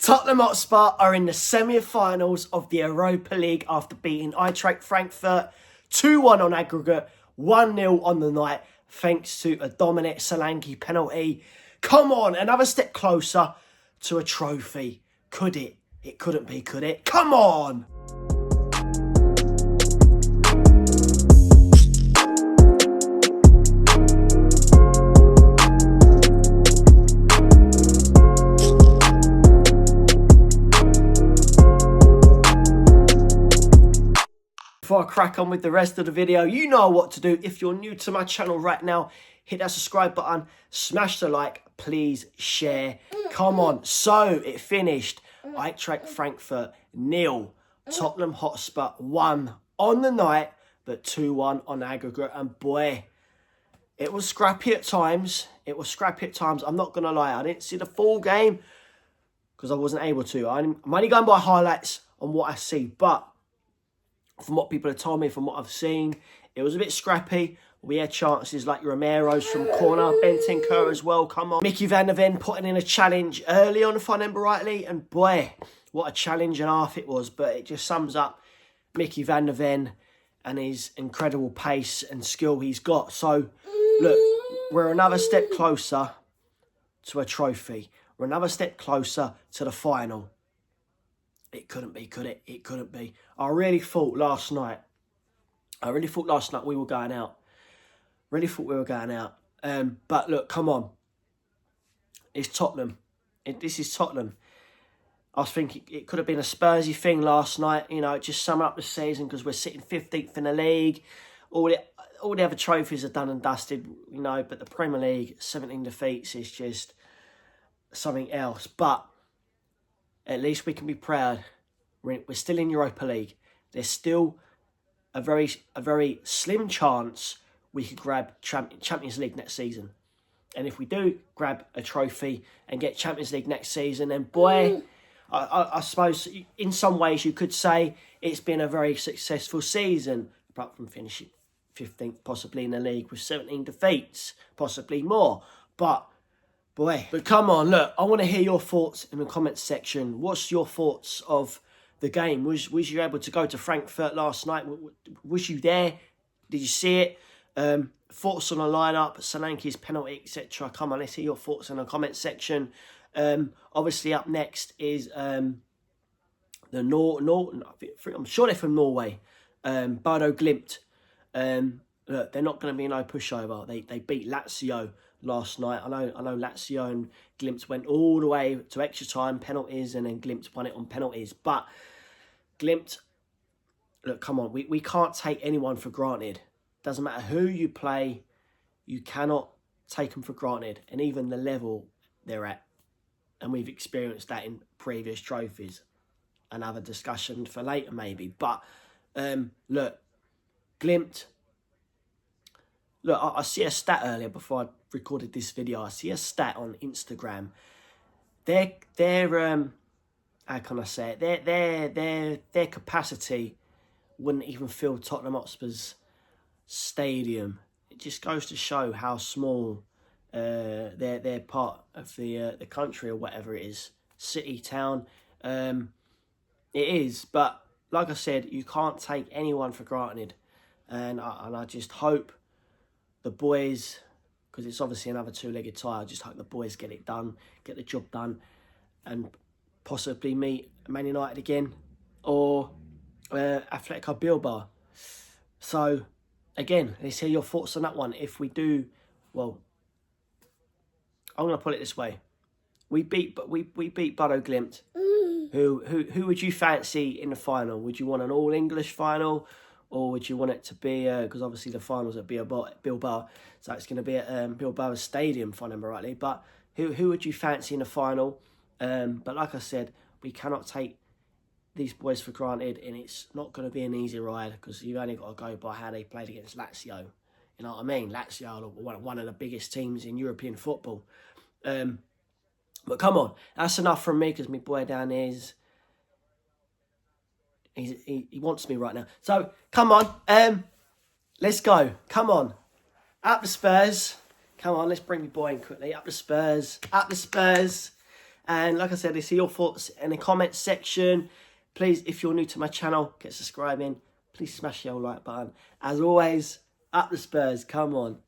Tottenham Hotspur are in the semi-finals of the Europa League after beating Eintracht Frankfurt 2-1 on aggregate, 1-0 on the night, thanks to a Dominic Solanke penalty. Come on, another step closer to a trophy. Could it? It couldn't be, could it? Come on! Before I crack on with the rest of the video, you know what to do. If you're new to my channel right now, hit that subscribe button, smash the like, please share. Come on. So it finished. Eintracht Frankfurt 0, Tottenham Hotspur 1 on the night, but 2-1 on aggregate. And boy, it was scrappy at times. I'm not going to lie. I didn't see the full game because I wasn't able to. I'm only going by highlights on what I see, but from what people have told me, from what I've seen, it was a bit scrappy. We had chances like Romero's from corner, Bentancur as well, come on. Mickey van der Ven putting in a challenge early on, if I remember rightly, and boy, what a challenge and a half it was. But it just sums up Mickey van der Ven and his incredible pace and skill he's got. So, look, we're another step closer to a trophy. We're another step closer to the final. It couldn't be, could it? It couldn't be. I really thought last night we were going out. But look, come on. It's Tottenham. This is Tottenham. I was thinking it could have been a Spursy thing last night. You know, just sum up the season because we're sitting 15th in the league. All the other trophies are done and dusted, you know. But the Premier League, 17 defeats is just something else. But at least we can be proud. We're still in Europa League. There's still a very slim chance we could grab Champions League next season. And if we do grab a trophy and get Champions League next season, then boy, I suppose in some ways you could say it's been a very successful season, apart from finishing 15th possibly in the league with 17 defeats, possibly more. But boy, but come on, look, I want to hear your thoughts in the comments section. What's your thoughts of the game? Was you able to go to Frankfurt last night? Was you there? Did you see it? Thoughts on the lineup, Solanke's penalty, etc. Come on, let's hear your thoughts in the comments section. Obviously, up next is the I'm sure they're from Norway. Bodo Glimt. Look, they're not going to be no pushover. They beat Lazio last night. I know Lazio and Glimt went all the way to extra time, penalties, and then Glimt won it on penalties. But Glimt, look, come on, we can't take anyone for granted. Doesn't matter who you play, you cannot take them for granted. And even the level they're at. And we've experienced that in previous trophies. Another discussion for later maybe. But look, Glimt. Look, I see a stat earlier before I recorded this video. I see a stat on Instagram. Their how can I say it? Their capacity wouldn't even fill Tottenham Hotspur's stadium. It just goes to show how small their part of the country or whatever it is, city, town. It is, but like I said, you can't take anyone for granted, and I just hope the boys, because it's obviously another two-legged tie, I just hope the boys get it done, get the job done, and possibly meet Man United again or Atletico Bilbao. So again, let's hear your thoughts on that one. If we do, well, I'm going to put it this way: we beat Bodo Glimt. Who would you fancy in the final? Would you want an all English final, or would you want it to be because obviously the finals at Bilbao, so it's going to be at Bilbao Stadium, if I remember rightly. But who would you fancy in the final? But like I said, we cannot take these boys for granted, and it's not going to be an easy ride because you've only got to go by how they played against Lazio. You know what I mean? Lazio are one of the biggest teams in European football. But come on, that's enough from me because my boy down there he wants me right now. So come on, let's go. Come on, up the Spurs. Come on, let's bring my boy in quickly. Up the Spurs. Up the Spurs. And like I said, I see your thoughts in the comments section. Please, if you're new to my channel, get subscribing. Please smash the old like button. As always, up the Spurs, come on.